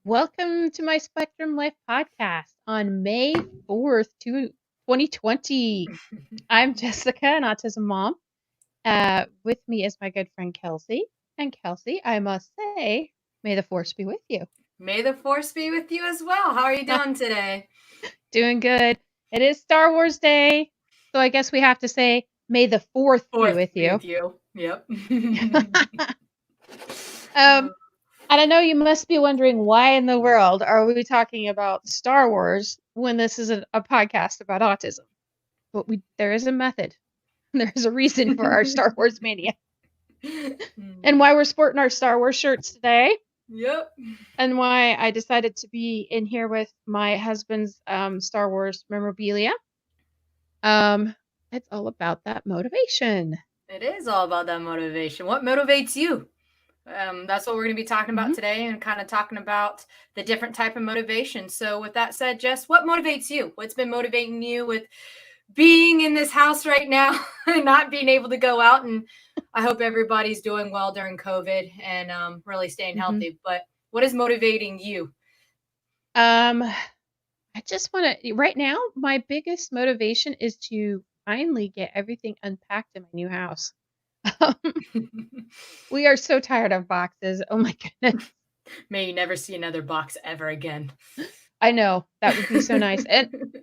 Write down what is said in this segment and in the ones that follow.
Welcome to my Spectrum Life podcast on May 4th, 2020. I'm Jessica, an autism mom. With me is my good friend Kelsey. And Kelsey, I must say, may the force be with you. May the force be with you as well. How are you doing today? Doing good. It is Star Wars Day, so I guess we have to say, may the 4th be Fourth with be you. with you. Yep. And I know you must be wondering why in the world are we talking about Star Wars when this is a podcast about autism? But there is a method. There's a reason for our Star Wars mania. And why we're sporting our Star Wars shirts today. Yep. And why I decided to be in here with my husband's Star Wars memorabilia. It's all about that motivation. It is all about that motivation. What motivates you? That's what we're going to be talking about today, and kind of talking about the different type of motivation. So with that said, Jess, what motivates you? What's been motivating you with being in this house right now and not being able to go out? And I hope everybody's doing well during COVID and really staying healthy. But what is motivating you? I just want to, right now, my biggest motivation is to finally get everything unpacked in my new house. We are so tired of boxes. Oh my goodness. May you never see another box ever again. I know. That would be so nice. And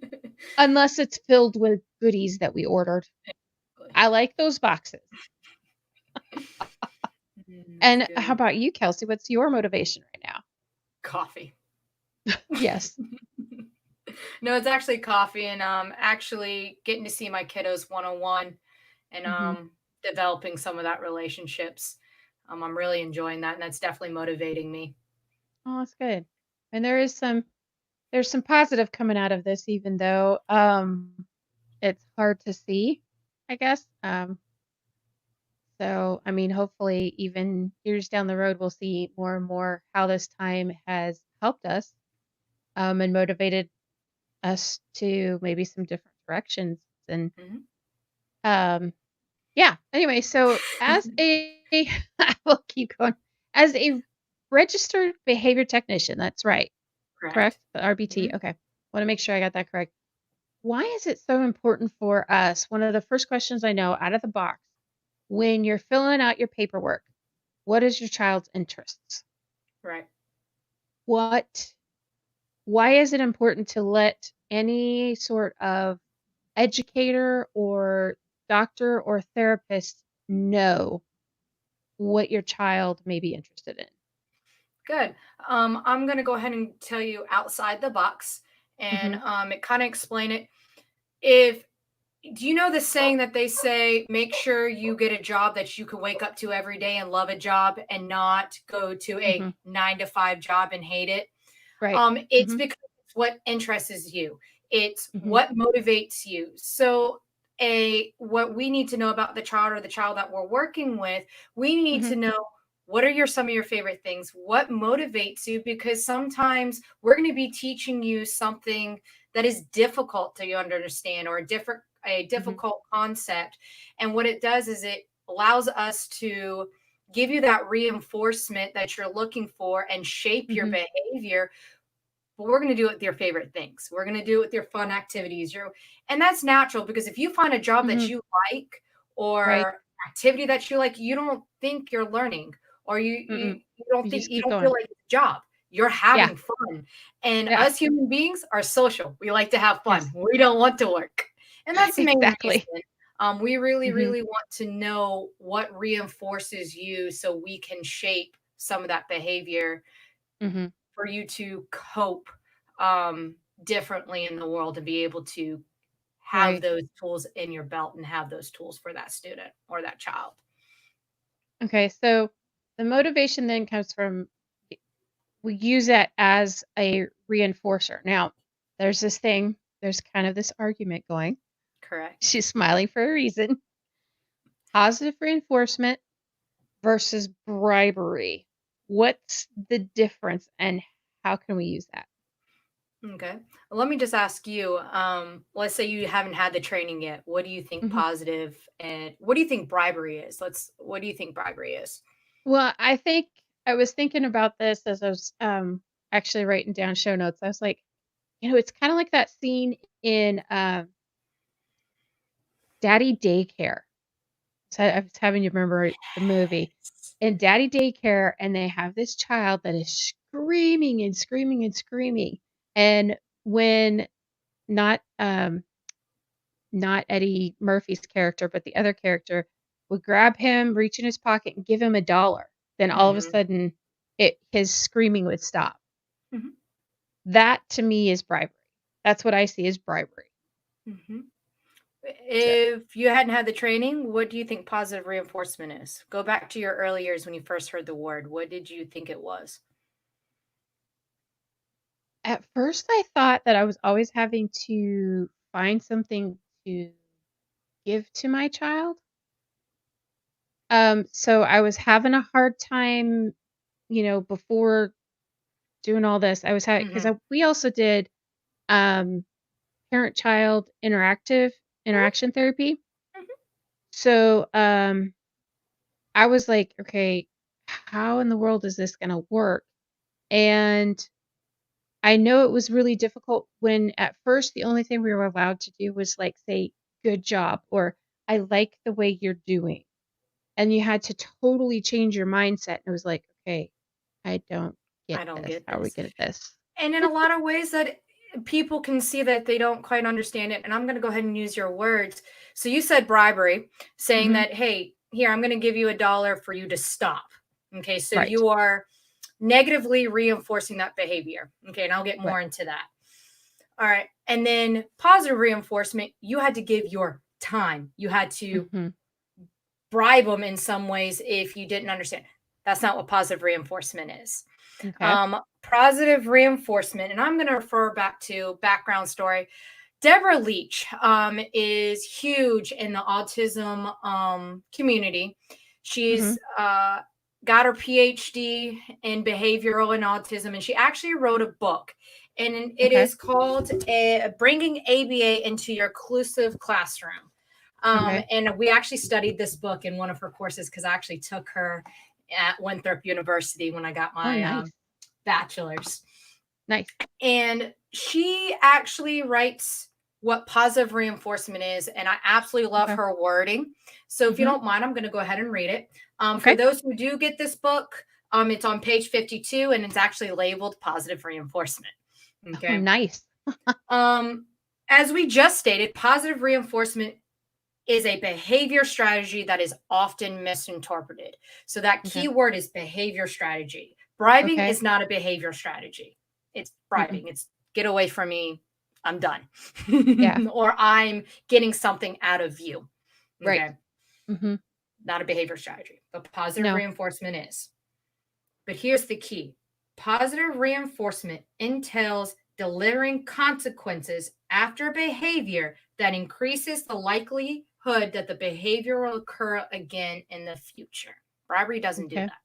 unless it's filled with goodies that we ordered. I like those boxes. And good. how about you, Kelsey? What's your motivation right now? Coffee. Yes. No, it's actually coffee, and actually getting to see my kiddos one-on-one, and developing some of that relationships. I'm really enjoying that, and that's definitely motivating me. Oh, that's good. And there's some positive coming out of this, even though it's hard to see, I guess. So, I mean, hopefully, even years down the road, we'll see more and more how this time has helped us and motivated us to maybe some different directions. And yeah, anyway, so as I will keep going, as a registered behavior technician, that's right, correct? The RBT. Okay. Want to make sure I got that correct. Why is it so important for us? One of the first questions I know out of the box when you're filling out your paperwork, what is your child's interests? Right. Why is it important to let any sort of educator or doctor or therapist know what your child may be interested in? Good. I'm going to go ahead and tell you outside the box, and it kind of explain it. If Do you know the saying that they say, make sure you get a job that you can wake up to every day and love a job, and not go to a 9 to 5 job and hate it? Right. It's because it's what interests you. It's what motivates you. So what we need to know about the child, or the child that we're working with, we need to know, what are some of your favorite things? What motivates you? Because sometimes we're going to be teaching you something that is difficult to understand, or a difficult concept. And what it does is it allows us to give you that reinforcement that you're looking for and shape your behavior. But we're going to do it with your favorite things. We're going to do it with your fun activities. And that's natural, because if you find a job that you like, or activity that you like, you don't think you're learning, or you don't feel like it's a job. You're having fun. And us human beings are social. We like to have fun. We don't want to work. And that's the main reason. We really, really want to know what reinforces you, so we can shape some of that behavior for you to cope differently in the world, and be able to have those tools in your belt, and have those tools for that student or that child. Okay, so the motivation then comes from, we use that as a reinforcer. Now, there's kind of this argument going. Correct. She's smiling for a reason. Positive reinforcement versus bribery. What's the difference, and how can we use that? Okay. Well, let me just ask you, let's say you haven't had the training yet. What do you think positive, and what do you think bribery is? What do you think bribery is? Well, I was thinking about this as I was actually writing down show notes. I was like, it's kind of like that scene in Daddy Daycare. So I was having you remember the movie. In Daddy Daycare, and they have this child that is screaming and screaming and screaming. And when not not Eddie Murphy's character, but the other character would grab him, reach in his pocket, and give him $1, then all of a Mhm. sudden his screaming would stop. Mhm. That to me is bribery. That's what I see as bribery. Mhm. So If you hadn't had the training, what do you think positive reinforcement is? Go back to your early years when you first heard the word. What did you think it was? at first I thought that I was always having to find something to give to my child. So I was having a hard time, before doing all this. I was having because Mhm. we also did um parent-child Mhm. interaction therapy. Mhm. So, I was like, "Okay, how in the world is this gonna work?" And I know it was really difficult when at first the only thing we were allowed to do was, like, say, "Good job," or "I like the way you're doing." And you had to totally change your mindset, and it was like, "Okay, I don't get I don't this. get How are we this. good at this?" And in a lot of ways that people can see that they don't quite understand it. And I'm going to go ahead and use your words. So you said bribery, saying Mhm. that, hey, here, I'm going to give you $1 for you to stop. Okay. So Right. you are negatively reinforcing that behavior. Okay. And I'll get Right. more into that. All right. And then positive reinforcement, you had to give your time. You had to Mhm. bribe them in some ways if you didn't understand. That's not what positive reinforcement is. Okay. Positive reinforcement, and I'm going to refer back to background story. Deborah Leach is huge in the autism community. She's Mhm. got her PhD in behavioral and autism, and she actually wrote a book, and it Okay. is called Bringing ABA into Your Inclusive Classroom. Okay. And we actually studied this book in one of her courses because I actually took her at Winthrop University when I got Oh, my nice. bachelor's. Nice. And she actually writes what positive reinforcement is. And I absolutely love Okay. her wording. So if you Mhm. don't mind, I'm going to go ahead and read it. For Okay. those who do get this book, it's on page 52 and it's actually labeled positive reinforcement. Oh, Okay. nice. Um, as we just stated, positive reinforcement is a behavior strategy that is often misinterpreted. So that key Okay. word is behavior strategy. Bribing Okay. is not a behavior strategy. It's Mm-mm. bribing. It's get away from me. I'm done. Yeah. Or I'm getting something out of you. Right. Okay. Mhm. Not a behavior strategy, but positive No. reinforcement is. But here's the key: positive reinforcement entails delivering consequences after behavior that increases the likelihood that the behavior will occur again in the future. Bribery doesn't do Okay. that.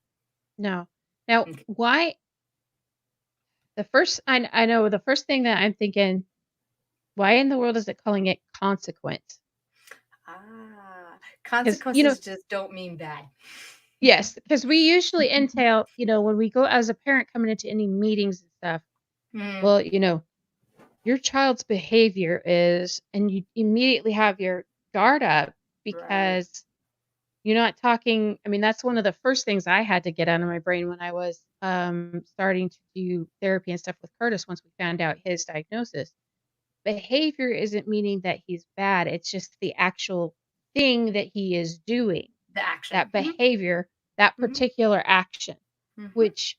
No. Now, Okay. why I know the first thing that I'm thinking, why in the world is it calling it consequence? Ah, 'Cause, consequences just don't mean bad. yes, because we usually entail, when we go as a parent coming into any meetings and stuff, Mm, well, your child's behavior is, and you immediately have your guard up right. because you're not talking. I mean, that's one of the first things I had to get out of my brain when I was, starting to do therapy and stuff with Curtis once we found out his diagnosis. Behavior isn't meaning that he's bad, it's just the actual thing that he is doing, The action. that behavior, that Hmm. particular action, Hmm. which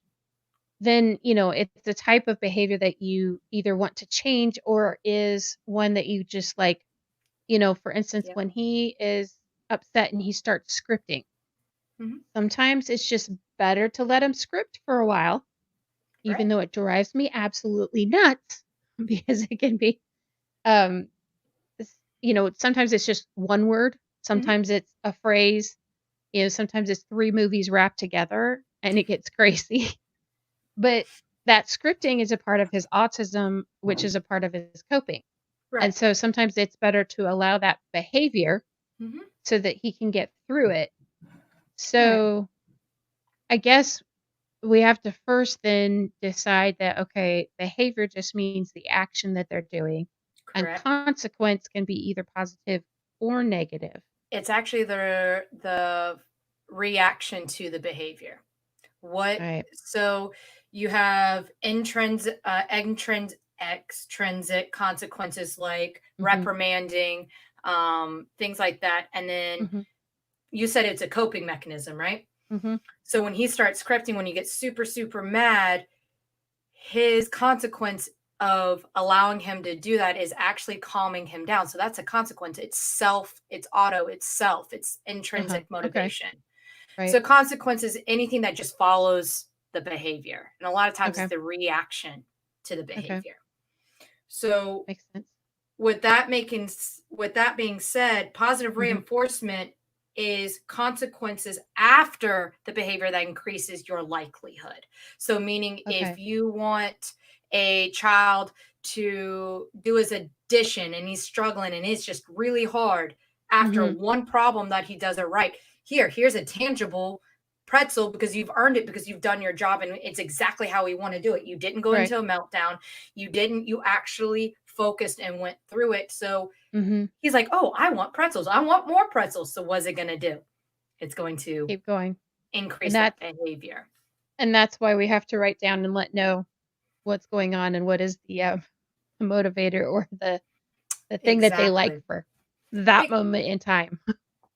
then, it's a type of behavior that you either want to change or is one that you just like, for instance, Yep. when he is upset and he starts scripting, Hmm. sometimes it's just better to let him script for a while, even Right. though it drives me absolutely nuts because it can be, um, sometimes it's just one word, Hmm. sometimes it's a phrase, sometimes it's 3 movies wrapped together and it gets crazy. But that scripting is a part of his autism, which is a part of his coping. And Right. so sometimes it's better to allow that behavior Hmm. so that he can get through it. Right. So I guess we have to first then decide that, okay, behavior just means the action that they're doing, and Correct. consequence can be either positive or negative. It's actually the reaction to the behavior. What Right. so you have extrinsic consequences like Mhm. reprimanding, things like that, and then Mhm. you said it's a coping mechanism, right? Mhm. So when he starts scripting, when he gets super, super mad, his consequence of allowing him to do that is actually calming him down. So that's a consequence. It's self, it's auto, it's self, it's Uh-huh. intrinsic Okay. motivation. Right. So consequence is anything that just follows the behavior. And a lot of times it's Okay. the reaction to the Okay. behavior. So Makes sense. with that being said, positive Mhm. reinforcement is consequences after the behavior that increases your likelihood. So meaning if Okay. you want a child to do his addition and he's struggling and it's just really hard, after Mhm. one problem that he does it right, here's a tangible pretzel because you've earned it because you've done your job and it's exactly how we want to do it. You didn't go Right. into a meltdown. You actually focused and went through it. So Mhm. he's like, "Oh, I want pretzels. I want more pretzels." So what's it going to do? It's going to Keep going. And increase that that's behavior. why we have to write down and let know what's going on and what is the motivator or the thing that they like Exactly. for that E- moment in time.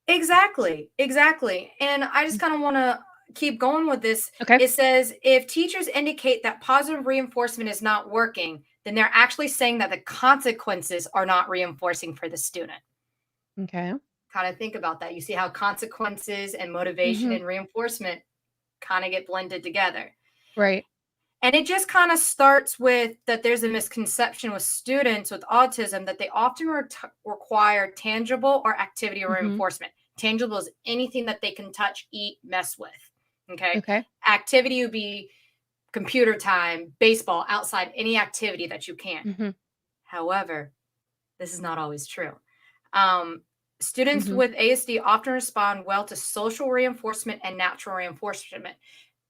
Exactly. Exactly. And I just kind of want to keep going with this. Okay. It says if teachers indicate that positive reinforcement is not working, then they're actually saying that the consequences are not reinforcing for the student. Okay. Kind of think about that. You see how consequences and motivation Mhm. and reinforcement kind of get blended together. Right. And it just kind of starts with that there's a misconception with students with autism that they often require tangible or activity Mhm. reinforcement. Tangible is anything that they can touch, eat, mess with. Okay. Okay. Activity would be computer time, baseball, outside, any activity that you can. Mhm. However, this is not always true. Um, Students Mhm. with ASD often respond well to social reinforcement and natural reinforcement.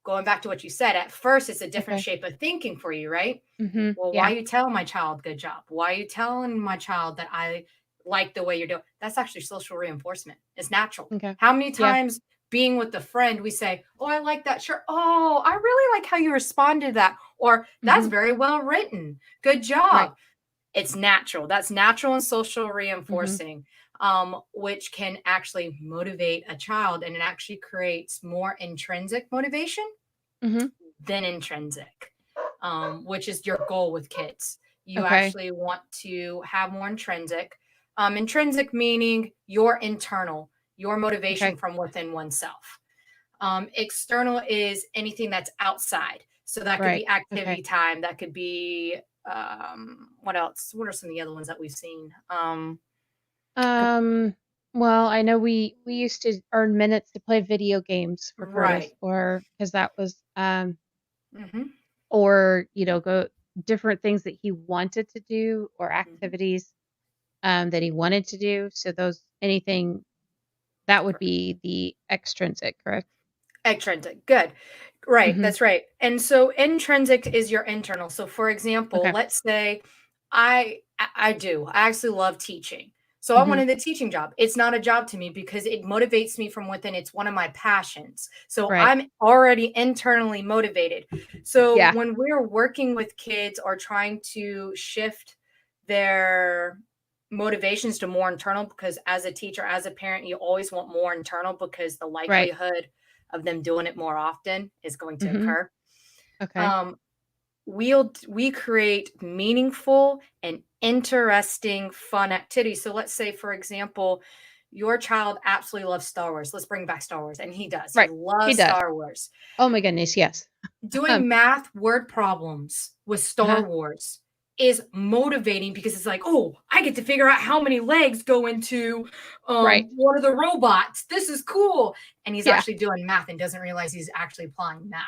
Going back to what you said, at first it's a different Okay. shape of thinking for you, right? Mhm. Well, why Yeah. are you telling my child good job? Why are you telling my child that I like the way you're doing? That's actually social reinforcement. It's natural. Okay. How many Yeah. times being with a friend we say, "Oh, I like that shirt. Oh, I really like how you responded to that." Or that's Mhm. very well written. Good Right. job. It's natural. That's natural and social Mhm. reinforcing, which can actually motivate a child, and it actually creates more intrinsic motivation Mhm. than intrinsic, which is your goal with kids. You Okay. actually want to have more intrinsic. Intrinsic meaning your internal, your motivation Okay. from within oneself. External is anything that's outside. So that could Right. be activity Okay. time. That could be what else? What are some of the other ones that we've seen? Com- Um, well, I know we used to earn minutes to play video games for Curtis right. or because that was, Hmm. or, go different things that he wanted to do or Hmm. activities, that he wanted to do. So those anything that would be the extrinsic, correct? Extrinsic. Good. Right, Mhm. that's right. And so intrinsic is your internal. So for example, Okay. let's say I actually love teaching. So I Mhm. wanted a teaching job. It's not a job to me because it motivates me from within. It's one of my passions. So Right. I'm already internally motivated. So Yeah. when we're working with kids or trying to shift their motivations to more internal, because as a teacher, as a parent, you always want more internal because the Right. likelihood of them doing it more often is going to Mhm. occur. Okay. Um, we create meaningful and interesting fun activities. So let's say, for example, your child absolutely loves Star Wars. Let's bring back Star Wars, and he does. He Right. He loves does. Star Wars. Oh my goodness, yes. Um, Doing math word problems with Star uh-huh. Wars is motivating because it's like, oh, I get to figure out how many legs go into Right. one of the robots. This is cool. And he's Yeah. actually doing math and doesn't realize he's actually applying math.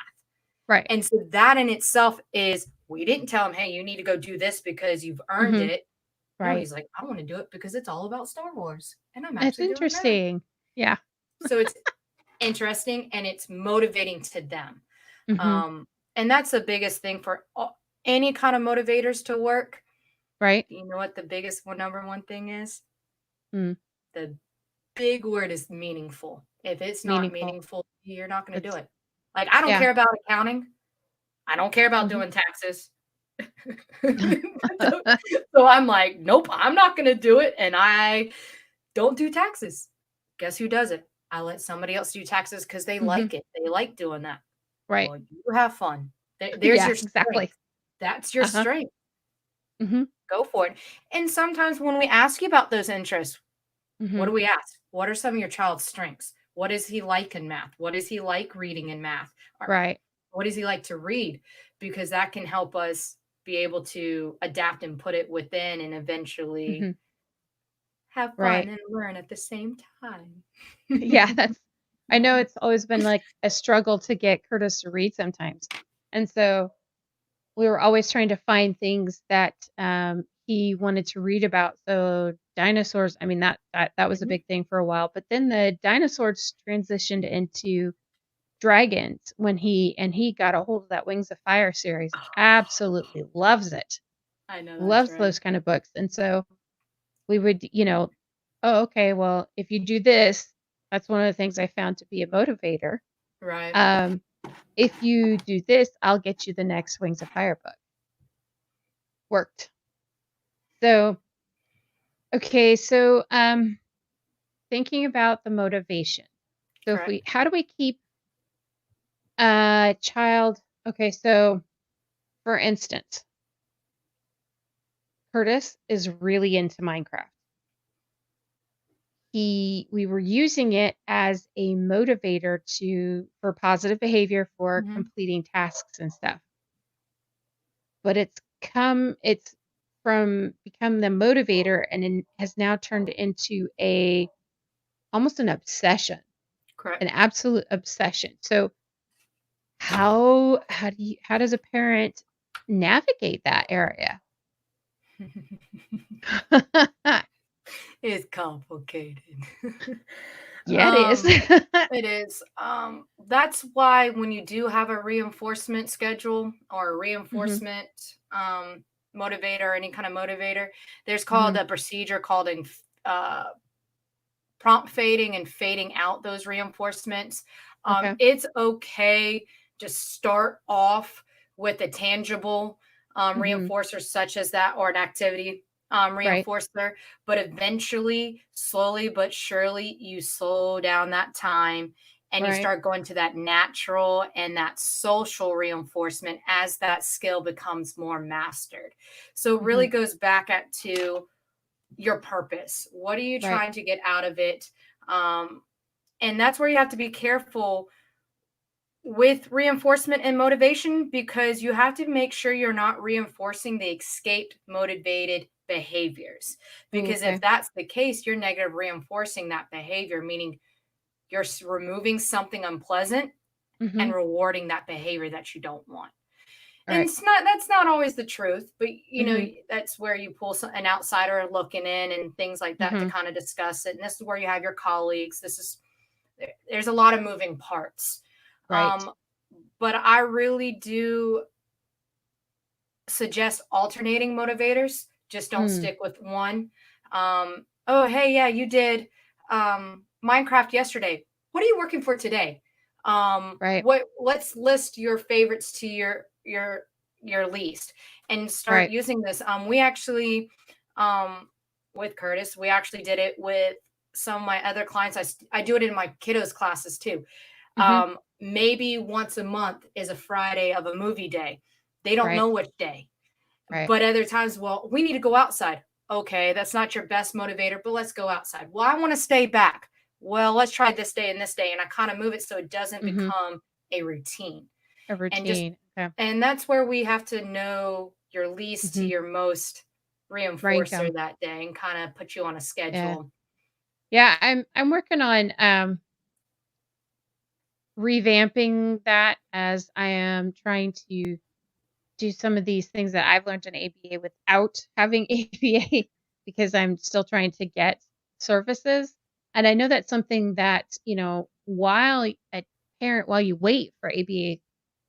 Right. And so that in itself is, we didn't tell him, hey, you need to go do this because you've earned Mhm. it. No, Right. he's like, I want to do it because it's all about Star Wars and I'm It's actually doing math. interesting. Yeah. So it's interesting and it's motivating to them. Mhm. And that's the biggest thing for any kind of motivators to work. Right. You know what the biggest one number one thing is? Mm. The big word is meaningful. If it's not Meaningful. meaningful, you're not gonna do That's it. Like, I don't yeah. care about accounting. I don't care about Mhm. doing taxes. So I'm like, "Nope, I'm not gonna do it," and I don't do taxes. Guess who does it? I let somebody else do taxes because they Mhm. like it. They like doing that. Right. Well, you have fun. There's Yeah, your exactly. strength. That's your Uh-huh. strength. Mhm. Go for it. And sometimes when we ask you about those interests, what Mhm. do we ask? What are some of your child's strengths? What is he like in math? What is he like reading in math? Or Right. what does he like to read? Because that can help us be able to adapt and put it within and eventually Mhm. have fun Right. and learn at the same time. Yeah, that's I know it's always been, like, a struggle to get Curtis to read sometimes, and so we were always trying to find things that, he wanted to read about, so dinosaurs, I mean, that was a Mhm. big thing for a while, but then the dinosaurs transitioned into dragons when he got a hold of that Wings of Fire series, absolutely loves it, I know that's loves right. those kind of books, and so we would, "Oh, okay, well, if you do this," that's one of the things I found to be a motivator, Right. um, "If you do this, I'll get you the next Wings of Fire book." Worked. So, okay, so, thinking about the motivation. So if Correct. we how do we keep a child okay, so for instance, Curtis is really into Minecraft. We were using it as a motivator for positive behavior for Mhm. completing tasks and stuff. But it's from become the motivator and has now turned into a almost an obsession, an Correct. absolute obsession. So how does a parent navigate that area? It's complicated. Yeah, it is. Um, it is. That's why when you do have a reinforcement schedule or a Mhm, reinforcement motivator, any kind of motivator, there's called mhm, a procedure called uh, prompt fading and fading out those reinforcements. okay, It's okay to start off with a tangible mhm, reinforcer such as that or an activity right, reinforcer, but eventually, slowly but surely, you slow down that time and you right, start going to that natural and that social reinforcement as that skill becomes more mastered. So it really mhm, goes back at to your purpose. What are you right, trying to get out of it? Um, and that's where you have to be careful with reinforcement and motivation because you have to make sure you're not reinforcing the escaped motivated behaviors. ooh, Because if okay, that's the case, you're negative reinforcing that behavior, meaning you're removing something unpleasant and mhm, rewarding that behavior that you don't want. And right, it's not that's not always the truth, but mhm, that's where you pull an outsider looking in and things like that to mhm, kind of discuss it. And this is where you have your colleagues. There's a lot of moving parts. right, Um, but I really do suggest alternating motivators. Just don't mm, stick with one. Oh, hey, yeah, you did Minecraft yesterday. What are you working for today? right, What let's list your favorites to your least and start right, using this. We actually with Curtis, we actually did it with some of my other clients. I do it in my kiddos classes too. mhm, Maybe once a month is a Friday of a movie day. They don't right, know which day. right, But other times, well, we need to go outside. Okay, that's not your best motivator, but let's go outside. Well, I want to stay back. Well, let's try this day and this day. And I kind of move it so it doesn't mhm, become a routine. a And just, routine, okay, and that's where we have to know your least to mhm, your most rank reinforcer 'em, that day and kind of put you on a yeah. schedule. Yeah, I'm working on, revamping that as I am trying to do some of these things that I've learned in ABA without having ABA because I'm still trying to get services. And I know that's something that, while you wait for ABA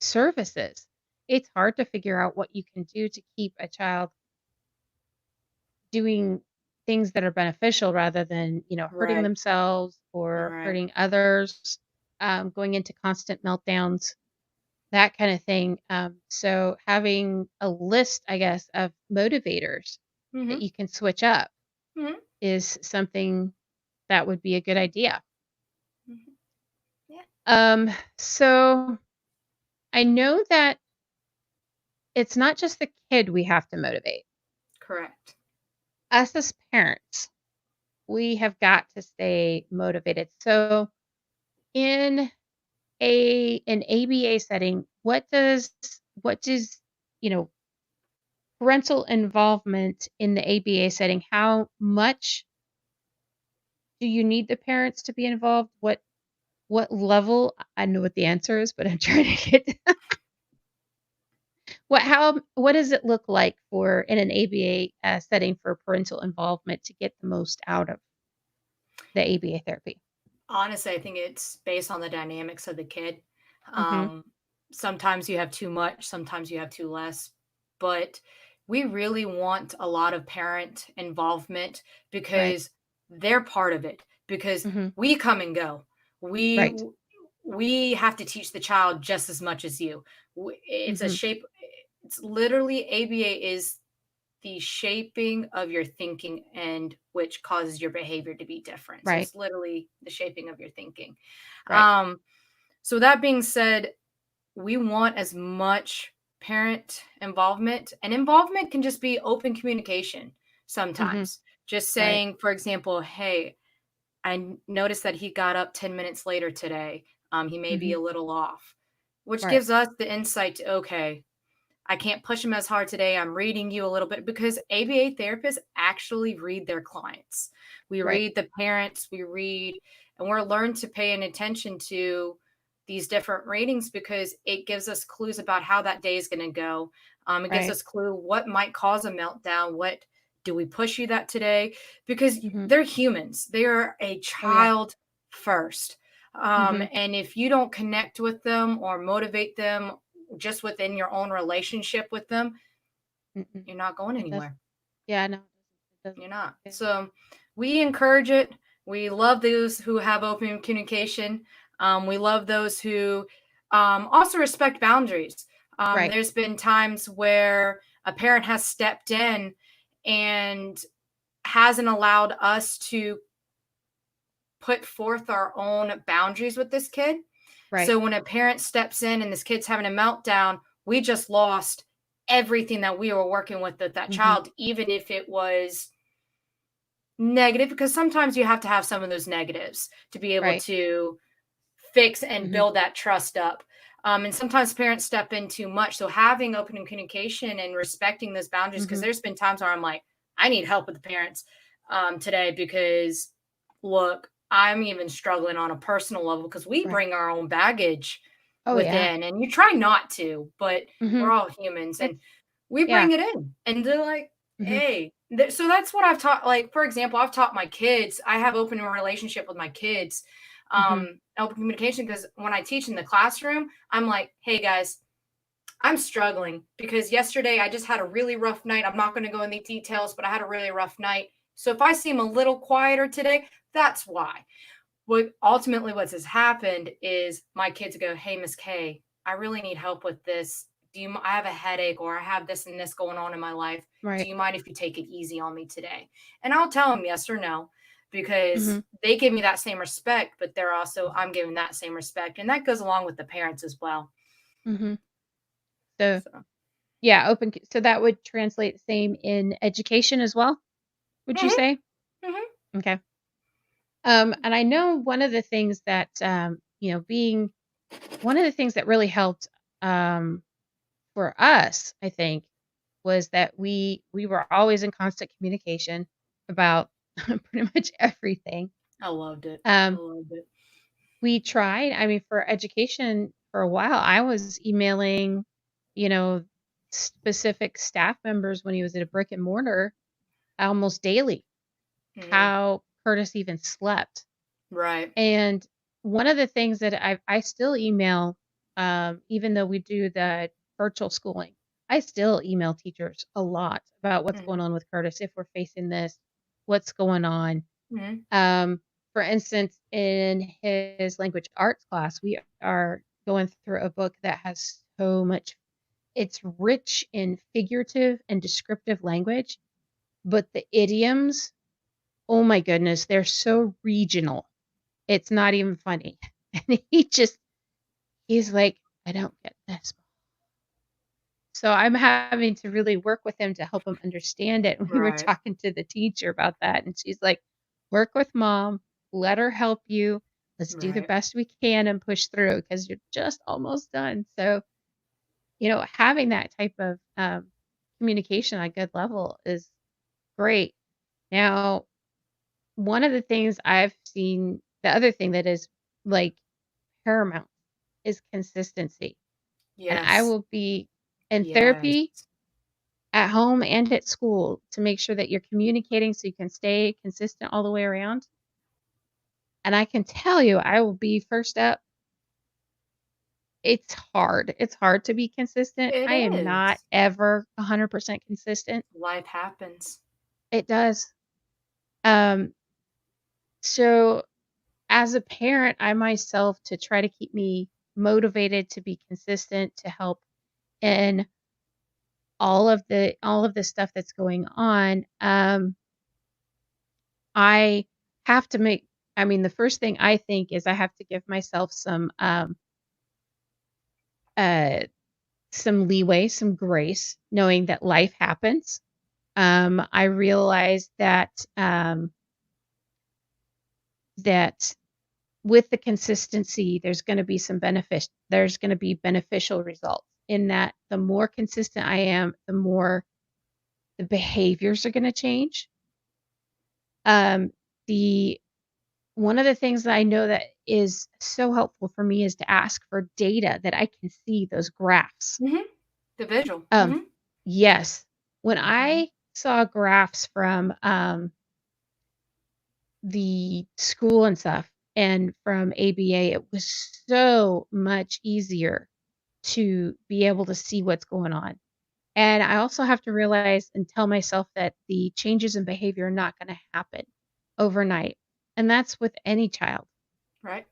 services, it's hard to figure out what you can do to keep a child doing things that are beneficial rather than, hurting Right. themselves or Right. hurting others, going into constant meltdowns, that kind of thing. So having a list, I guess, of motivators that Mhm. you can switch up Mhm. is something that would be a good idea. Mhm. Yeah. Um, so I know that it's not just the kid we have to motivate. Correct. Us as parents, we have got to stay motivated. So in an ABA setting, what does, you know, parental involvement in the ABA setting, how much do you need the parents to be involved? What level? I know what the answer is, but I'm trying to get what does it look like for in an ABA setting for parental involvement to get the most out of the ABA therapy? Honestly, I think it's based on the dynamics of the kid. Mhm. Um, Sometimes you have too much, sometimes you have too less, but we really want a lot of parent involvement Right. because they're part of it. Because Mhm. we come and go. We Right. we have to teach the child just as much as you. It's a Mhm. shape. It's literally ABA is the shaping of your thinking and which causes your behavior to be different. So Right. it's literally the shaping of your thinking. Right. Um, so that being said, we want as much parent involvement, and involvement can just be open communication Mhm. sometimes. Just Right. saying, for example, hey, noticed that he got up 10 minutes later today. He may be Mhm. a little off, which Right. gives us the insight to, okay, I can't push them as hard today. I'm reading you a little bit because ABA therapists actually read their clients. We Right. read the parents, we read, and we're learned to pay an attention to these different readings because it gives us clues about how that day is going to go. It gives Right. us clue what might cause a meltdown. What do we push you that today? Because Mhm. they're humans. They are a Oh, yeah. child first. Mhm. And if you don't connect with them or motivate them just within your own relationship with them, Mm-mm. you're not going It doesn't. anywhere. Yeah, no, it doesn't. You're not. Yeah. So we encourage it. We love those who have open communication. We love those who also respect boundaries. Right. There's been times where a parent has stepped in and hasn't allowed us to put forth our own boundaries with this kid. Right. So when a parent steps in and this kid's having a meltdown, we just lost everything that we were working with that Mhm. child, even if it was negative, because sometimes you have to have some of those negatives to be able Right. to fix and Mhm. build that trust up. And sometimes parents step in too much. So having open communication and respecting those boundaries, because Mhm. there's been times where I'm like, I need help with the parents today because look, I'm even struggling on a personal level because we Right. bring our own baggage Oh, yeah. within, and you try not to, but we're Mhm. all humans It's and we yeah. bring it in. And they're like, Mhm. hey, so that's what I've taught. Like, for example, I've taught my kids, I have open relationship with my kids, Mhm. open communication, because when I teach in the classroom, I'm like, hey guys, I'm struggling because yesterday I just had a really rough night. I'm not going to go into details, but I had a really rough night. So if I seem a little quieter today, that's why. What has happened is my kids go, hey, Miss K, I really need help with this. I have a headache or I have this and this going on in my life. Do Right. you mind if you take it easy on me today? And I'll tell them yes or no because Mhm. they give me that same respect, but I'm giving that same respect. And that goes along with the parents as well. Mhm. So, So, yeah, so that would translate the same in education as well, would you mhm, say? mhm, Okay. And I know one of the things that, being one of the things that really helped, um, for us, I think, was that we were always in constant communication about pretty much everything. I loved it. I Um, loved it. we tried, I mean, for education for a while, I was emailing, you know, specific staff members when he was at a brick and mortar almost daily, Mhm, how Curtis even slept. right. And one of the things that I still email even though we do the virtual schooling, I still email teachers a lot about what's going Mhm. on with Curtis, if we're facing this, what's going on. Mhm. Um, for instance, in his language arts class, we are going through a book that has so much, it's rich in figurative and descriptive language, but the idioms, oh my goodness, they're so regional. It's not even funny. And he's like, I don't get this. So I'm having to really work with him to help him understand it. We were Right. talking to the teacher about that, and she's like, work with mom, let her help you. Let's do the Right. best we can and push through because you're just almost done. So, having that type of communication on a good level is great. Now, one of the things I've seen, the other thing that is like paramount is consistency. And I Yes. will be in Yes. therapy at home and at school to make sure that you're communicating so you can stay consistent all the way around. And I can tell you, I will be first up. It's hard. It's hard to be consistent. It I am not is. ever 100% consistent. Life happens. It does. Um, so as a parent, I myself to try to keep me motivated to be consistent to help in all of the stuff that's going on. I have to make I mean, the first thing I think is I have to give myself uh, some leeway, some grace, knowing that life happens. I realize that with the consistency, there's gonna be beneficial results in that the more consistent I am, the more the behaviors are gonna change. Um, the One of the things that I know that is so helpful for me is to ask for data that I can see those graphs. Mhm. The visual. Um, Mhm. yes. When Mhm. I saw graphs from, the school and stuff and from ABA, it was so much easier to be able to see what's going on. And I also have to realize and tell myself that the changes in behavior are not gonna happen overnight, and that's with any child. Right.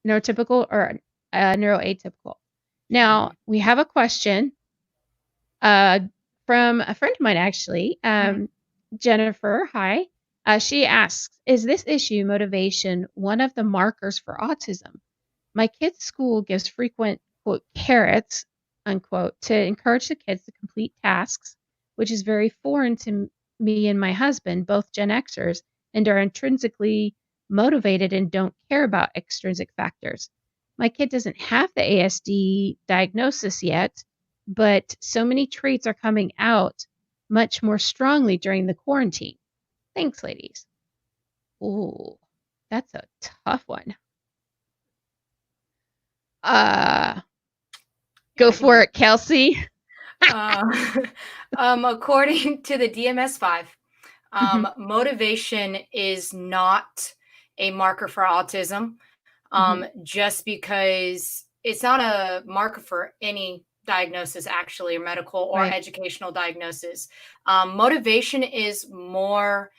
Neurotypical or, neuroatypical. Now, Mhm. we have a question, uh, from a friend of mine actually, Mhm. Jennifer, hi. She asks, "Is this issue, motivation, one of the markers for autism? My kid's school gives frequent, quote, carrots, unquote, to encourage the kids to complete tasks, which is very foreign to me and my husband, both Gen Xers, and are intrinsically motivated and don't care about extrinsic factors. My kid doesn't have the ASD diagnosis yet, but so many traits are coming out much more strongly during the quarantine. Thanks, ladies." Ooh, that's a tough one. Uh Yeah, Go I can for answer. it, Kelsey. Uh, according to the DMS-5, Mhm, motivation is not a marker for autism, mhm. just because it's not a marker for any diagnosis, actually, or medical or Right, educational diagnosis. Motivation is more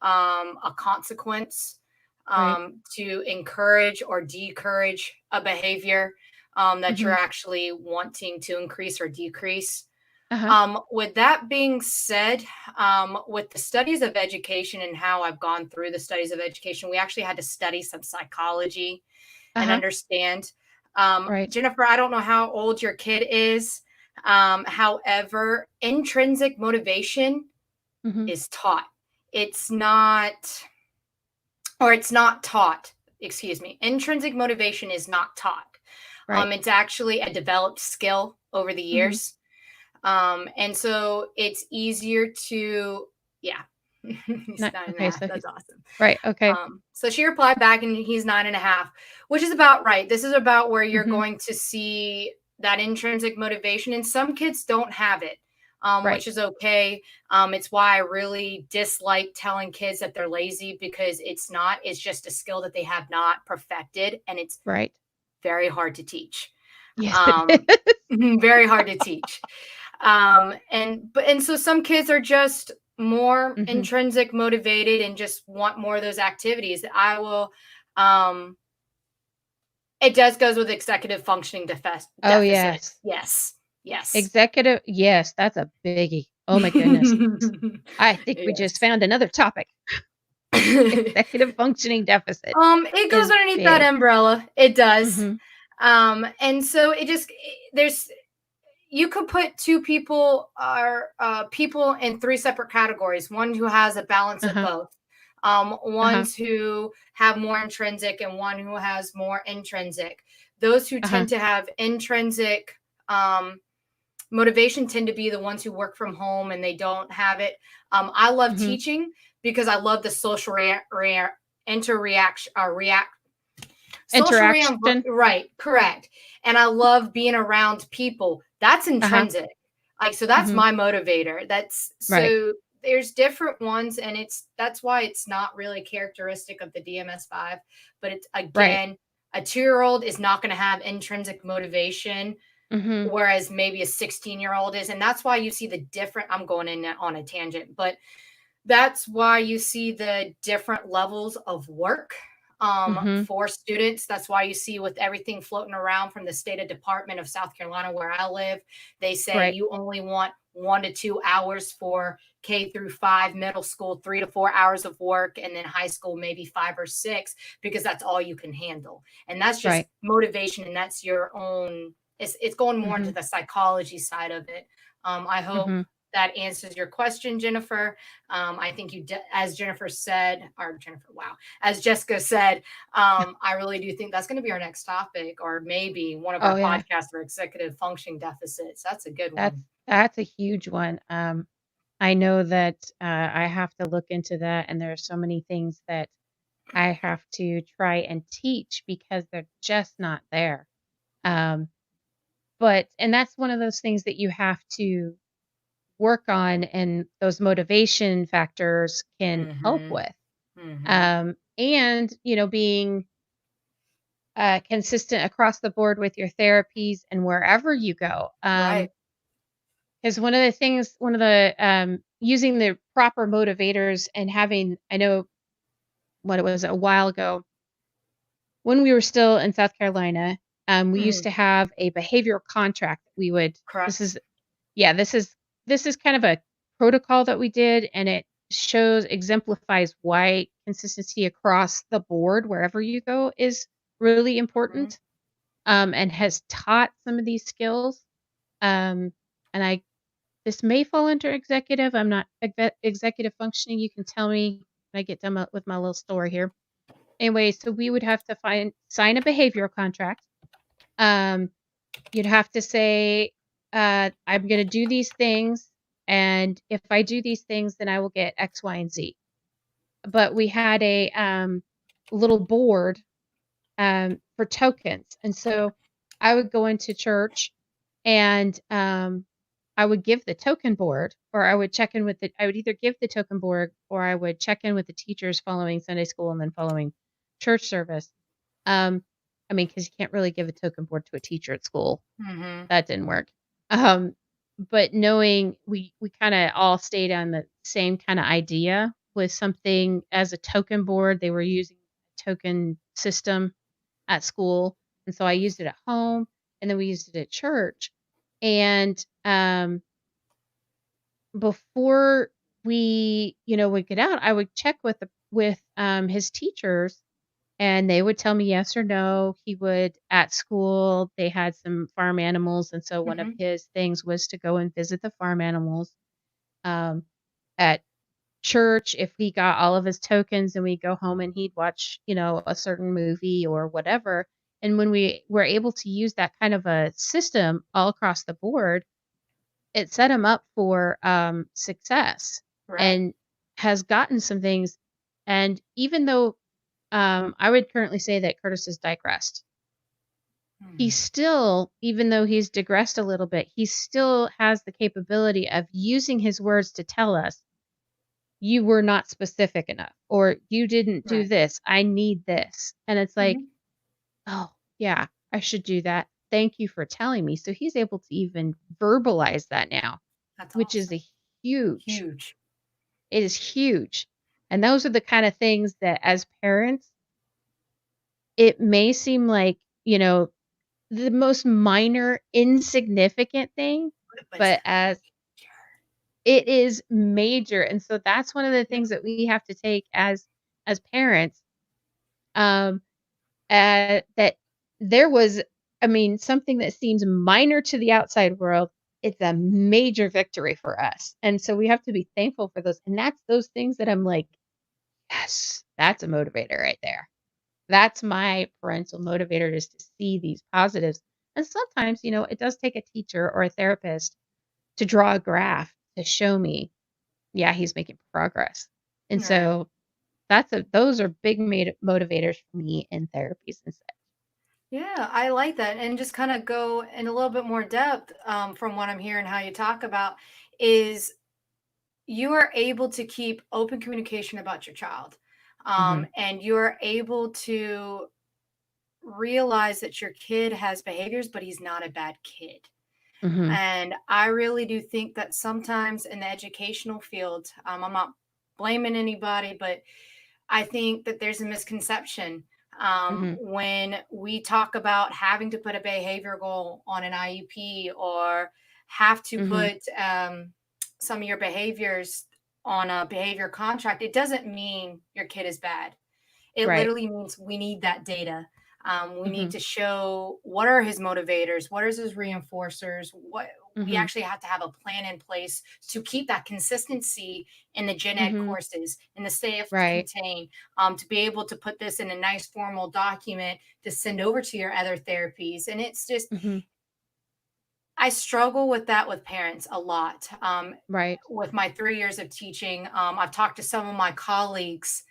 a consequence right. to encourage or decourage a behavior that you're Mhm. actually wanting to increase or decrease. Uh-huh, With that being said, with the studies of education and how I've gone through the studies of education, we actually had to study some psychology and uh-huh. understand. Right. Jennifer, I don't know how old your kid is. However, intrinsic motivation Mhm. is taught. It's not, or it's not taught. Excuse me. Intrinsic motivation is not taught. Right. It's actually a developed skill over the Mhm. years. And so it's easier to, yeah, he's Not nine and a okay, half. so That's he's awesome. right, okay. So she replied back and he's 9.5, which is about right. This is about where you're Mhm. going to see that intrinsic motivation. And some kids don't have it, which Right, is okay. It's why I really dislike telling kids that they're lazy because it's not, it's just a skill that they have not perfected and it's right. very hard to teach. Yes, it Um, is. very hard to teach. And so some kids are just more Mhm. intrinsic motivated and just want more of those activities. I will um it does goes with executive functioning Oh, deficit. yes. Yes. Yes. Executive yes, that's a biggie. Oh my goodness. I think we just Yes. found another topic. Executive functioning deficit It goes is underneath that big. umbrella. It does. Mhm. And so it just there's you could put two people are people in three separate categories. One who has a balance of Uh-huh. both. Uh-huh. Ones who have more intrinsic and one who has more intrinsic. Those who Uh-huh. tend to have intrinsic um, motivation tend to be the ones who work from home and they don't have it. I love Mhm. teaching because I love the social interaction react social Interaction. right, correct. And I love being around people. That's Uh-huh. intrinsic. Like so that's Mhm. my motivator. That's Right. so there's different ones and that's why it's not really characteristic of the DMS5, but it's Right. again a 2-year-old is not going to have intrinsic motivation Mhm. whereas maybe a 16-year-old is, and that's why you see the different, I'm going in on a tangent, but that's why you see the different levels of work Mhm. for students. That's why you see with everything floating around from the state of Department of South Carolina, where I live, they say Right. you only want 1 to 2 hours for K through 5 middle school, 3 to 4 hours of work, and then high school, maybe 5 or 6, because that's all you can handle. And that's just Right. motivation, and that's your own. It's going more into Mhm. the psychology side of it. I hope Mhm. that answers your question, Jennifer. I think as Jennifer said, or Jennifer, wow, as Jessica said, I really do think that's going to be our next topic, or maybe one of Oh, our yeah. podcasts for executive functioning deficits. That's a good That's one. that's a huge one. I know that, I have to look into that, and there are so many things that I have to try and teach because they're just not there. Um, but and that's one of those things that you have to work on, and those motivation factors can help Mm-hmm. with. Mm-hmm. And, being, consistent across the board with your therapies and wherever you go. Right. Because one of the, using the proper motivators and having, I know what it was a while ago when we were still in South Carolina, we used Mm-hmm. to have a behavioral contract that we would, this Correct. is, yeah, this is kind of a protocol that we did, and it exemplifies why consistency across the board wherever you go is really Mm-hmm. important, and has taught some of these skills. Um, and I this may fall under executive. I'm not executive functioning. You can tell me when I get done with my little story here. Anyway, so we would have to sign a behavioral contract. Um, You'd have to say, I'm going to do these things. And if I do these things, then I will get X, Y, and Z. But we had a little board for tokens. And so I would go into church and I would give the token board, or I would check in with I would either give the token board or I would check in with the teachers following Sunday school and then following church service. Um, I mean, because you can't really give a token board to a teacher at school. Mm-hmm. That didn't work. Um, but knowing we kind of all stayed on the same kind of idea with something as a token board. They were using a token system at school, and so I used it at home, and then we used it at church. And before we, would get out, I would check with his teachers, and they would tell me yes or no. He would at school, they had some farm animals, and so one of Mm-hmm. his things was to go and visit the farm animals. Um, at church, if he got all of his tokens and we go home and he'd watch, a certain movie or whatever. And when we were able to use that kind of a system all across the board, it set him up for success Right. and has gotten some things. And even though I would currently say that Curtis has digressed, he Mm-hmm. still, even though he's digressed a little bit, he still has the capability of using his words to tell us you were not specific enough or you didn't do Right. this. I need this. And it's like, Mm-hmm. oh, yeah, I should do that. thank you for telling me." So he's able to even verbalize that now, That's which is awesome. a huge Huge. it is huge. And those are the kind of things that as parents, it may seem like, the most minor, insignificant thing, But it's but as major. it is major, and so that's one of the Yep. things that we have to take as parents, um, that there was I mean, something that seems minor to the outside world, it's a major victory for us, and so we have to be thankful for those, and that's those things that I'm like, "Yes, that's a motivator right there." That's my parental motivator is to see these positives, and sometimes, it does take a teacher or a therapist to draw a graph to show me, yeah, he's making progress. And Right. so those are big motivators for me in therapies and such. Yeah, I like that. And just kind of go in a little bit more depth from what I'm hearing, how you talk about is you are able to keep open communication about your child. Mhm. And you're able to realize that your kid has behaviors, but he's not a bad kid. Mhm. And I really do think that sometimes in the educational field, I'm not blaming anybody, but I think that there's a misconception Mhm. when we talk about having to put a behavior goal on an IEP or have to Mhm. put some of your behaviors on a behavior contract. It doesn't mean your kid is bad. It Right. literally means we need that data. We need Mhm. to show what are his motivators, what is his reinforcers, what we Mhm. actually have to have a plan in place to keep that consistency in the gen ed Mhm. courses, in the safe Right. contain, to be able to put this in a nice formal document to send over to your other therapies. And it's just, Mhm. I struggle with that with parents a lot. Right. With my 3 years of teaching, I've talked to some of my colleagues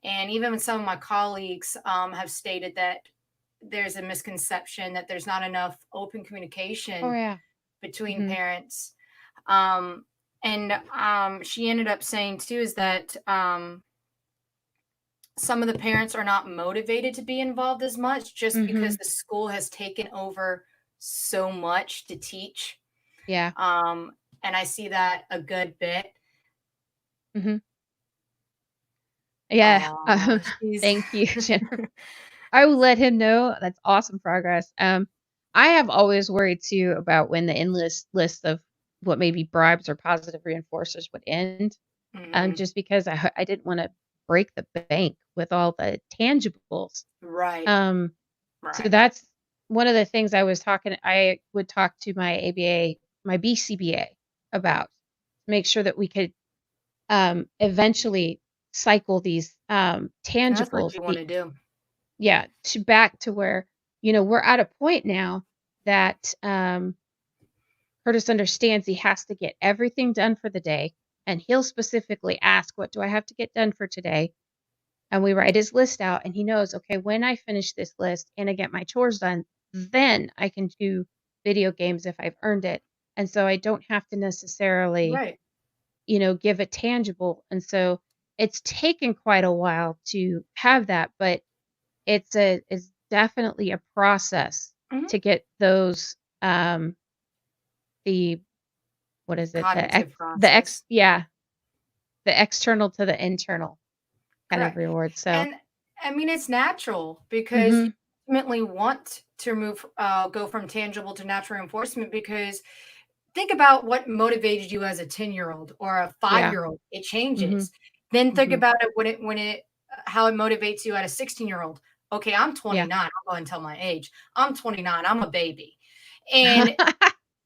and even when some of my colleagues have stated that there's a misconception that there's not enough open Oh, communication yeah. between Mhm. parents. Um, and she ended up saying too is that some of the parents are not motivated to be involved as much just because Mhm. the school has taken over so much to teach. Yeah. Um, and I see that a good bit. Mhm. Yeah. Oh, she's Thank you, Jennifer. I will let him know. That's awesome progress. I have always worried too about when the endless list of what maybe bribes or positive reinforcers would end. Mhm. Just because I didn't want to break the bank with all the tangibles. Right, Um, so right. that's one of the things I would talk to my ABA, my BCBA about, make sure that we could eventually cycle these And that's what tangibles, you the wanna do. yeah, to back to where, we're at a point now that, Curtis understands he has to get everything done for the day, and he'll specifically ask, "What do I have to get done for today?" And we write his list out, and he knows, "Okay, when I finish this list and I get my chores done, then I can do video games if I've earned it." And so I don't have to necessarily, Right. give it tangible. And so it's taken quite a while to have that, but it's definitely a process Mhm. to get those, the what is it? Cognitive The ex process. yeah, the external to the internal kind of Correct. reward, so And I mean, it's natural because you mhm, ultimately want to go from tangible to natural reinforcement because think about what motivated you as a 10-year-old or a yeah, 5-year-old. It mhm, changes. Then think mhm, about it how it motivates you at a 16-year-old. Okay, I'm yeah. 29. I'll go ahead and tell my age. I'm 29. I'm a baby. And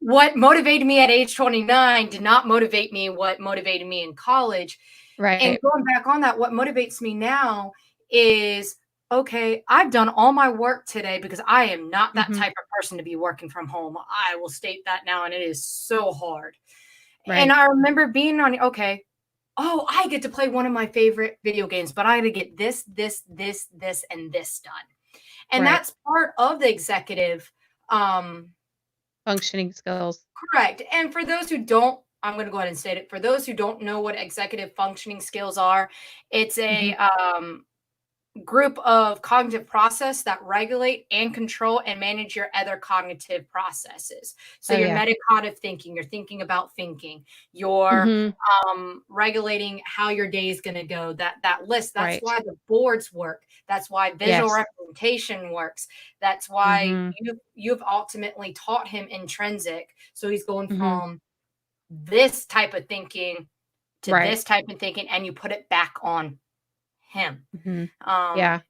what motivated me at age 29 did not motivate me what motivated me in college. And Right, going back on that, what motivates me now is okay, I've done all my work today because I am not that mhm, type of person to be working from home. I will state that now, and it is so hard. And right, I remember being on, okay, oh, I get to play one of my favorite video games, but I got to get this, and this done. And right. that's part of the executive Functioning skills. correct. And for those who don't, I'm going to go ahead and state it. For those who don't know what executive functioning skills are, it's Mhm, group of cognitive process that regulate and control and manage your other cognitive processes. So Oh, your yeah. metacognitive thinking, you're thinking about thinking, you're Mhm. regulating how your day is going to go. That list. That's Right. why the boards work. That's why visual Yes. representation works. That's why Mhm. you've ultimately taught him intrinsic. So he's going Mhm. from this type of thinking to Right. this type of thinking, and you put it back on him. Mhm. Um, Yeah.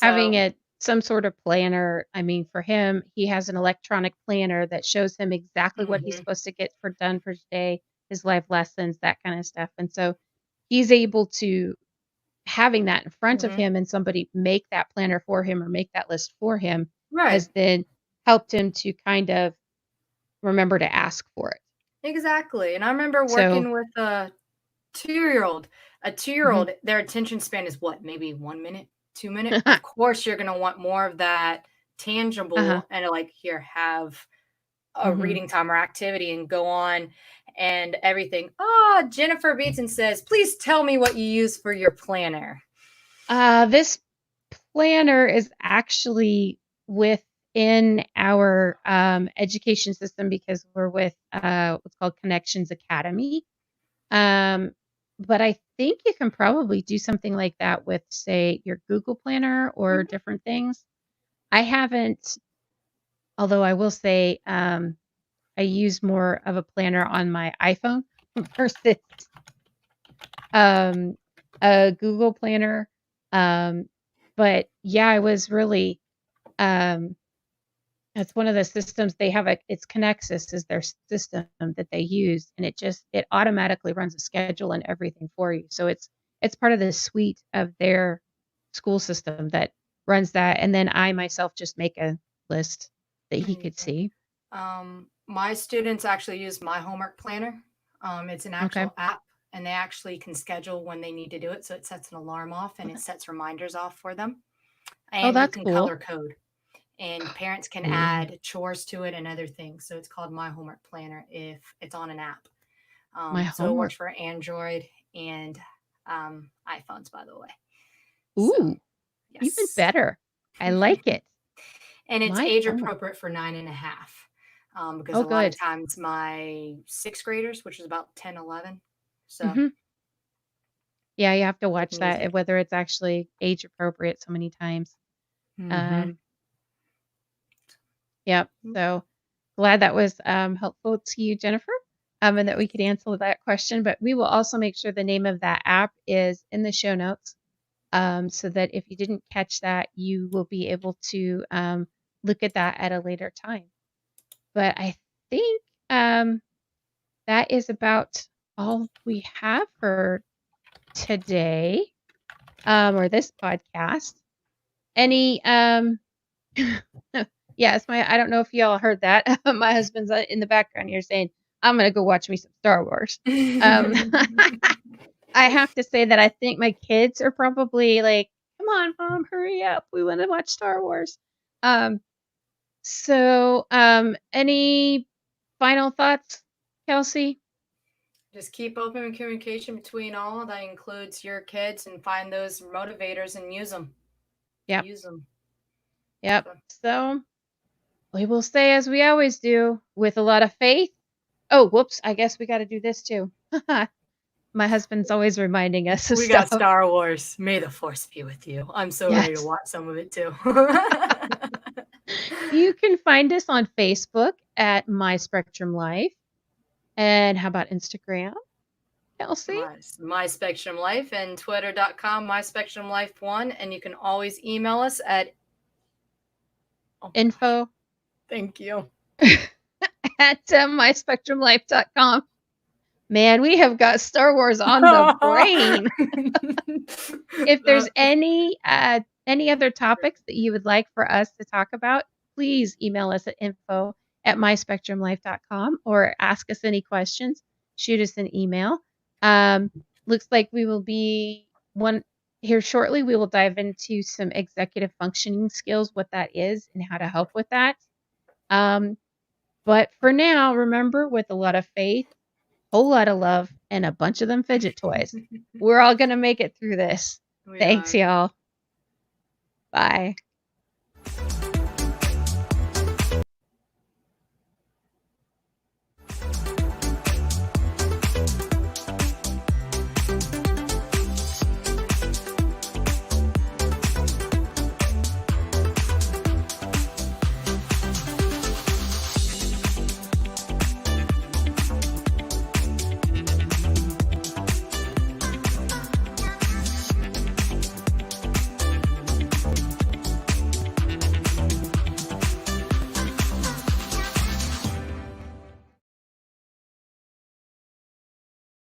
Having so it some sort of planner, I mean, for him, he has an electronic planner that shows him exactly what he's mhm, supposed to get for done for today, his life lessons, that kinda stuff, and so he's able to having that in front of mhm. him and somebody make that planner for him or make that list for him Right. has then helped him to kind of remember to ask for it. Exactly, and I remember So working with a two-year-old. A mhm. two-year-old, their attention span is what? Maybe 1 minute, 2 minute? Of course, you're gonna want more of that Uh-huh. tangible and, like, "Here, have a Mhm. reading time or activity," and go on and everything. "Ah, Jennifer Beatson says, 'Please tell me what you use for your planner.'" This planner is actually within our, education system because we're with, what's called Connections Academy. Um, but I think you can probably do something like that with, say, your Google Planner or Mhm, different things. I haven't although I will say, I use more of a planner on my iPhone versus, um, a Google Planner. Um, but yeah, I was really, um it's one of the systems they have it's Connexus is their system that they use, and it automatically runs a schedule and everything for you. So it's part of the suite of their school system that runs that, and then I myself just make a list that he could amazing. see. My students actually use my homework planner. It's an Okay. actual app, and they actually can schedule when they need to do it. So it sets an alarm off and it Okay. sets reminders off for them. Oh, And you that's can cool. color code, and parents can Ooh, add chores to it and other things. So it's called my homework planner if it's on an app. my So it works homework. for Android and iPhones, by the way. So Ooh, even yes. better. I like it. And it's My age homework. appropriate for 9.5, because Oh, a lot of good. times my sixth graders, which is about 10, 11, so Mhm. Yeah, you have to they watch can use that, it. whether it's actually age appropriate so many times. Mhm. Um, yep. So glad that was helpful to you, Jennifer, and that we Yes. could answer that question. But we will also make sure the name of that app is in the show notes, so that if you didn't catch that, you will be able to look at that at a later time. But I think that is about all we have for today, or this podcast. Any yes, my I don't know if y'all heard that. My husband's in the background here saying, "I'm gonna go watch me some Star Wars." Um, I have to say that I think my kids are probably like, "Come on, mom, hurry up. We want to watch Star Wars." Um, any final thoughts, Kelsey? Just keep open communication between all. That includes your kids, and find those motivators and use them. Yep, Use them. yep. So So we will say as we always do, with a lot of faith. Oh, whoops! I guess we got to do this too. My husband's always reminding us of we got stuff. Star Wars. May the force be with you. I'm so ready to Yes. watch some of it too. You can find us on Facebook at My Spectrum Life. And how about Instagram, Kelsey? My Spectrum Life, and twitter.com, My Spectrum Life 1. And you can always email us at, oh my gosh, Info thank you. at myspectrumlife.com. Man, we have got Star Wars on the brain. If there's That- any other topics that you would like for us to talk about, please email us at info at myspectrumlife.com or ask us any questions. Shoot us an email. Um, looks like we will be one here shortly. We will dive into some executive functioning skills, what that is, and how to help with that. Um, but for now, remember, with a lot of faith, whole lot of love, and a bunch of them fidget toys, we're all going to make it through this. we Thanks, are. y'all. Bye.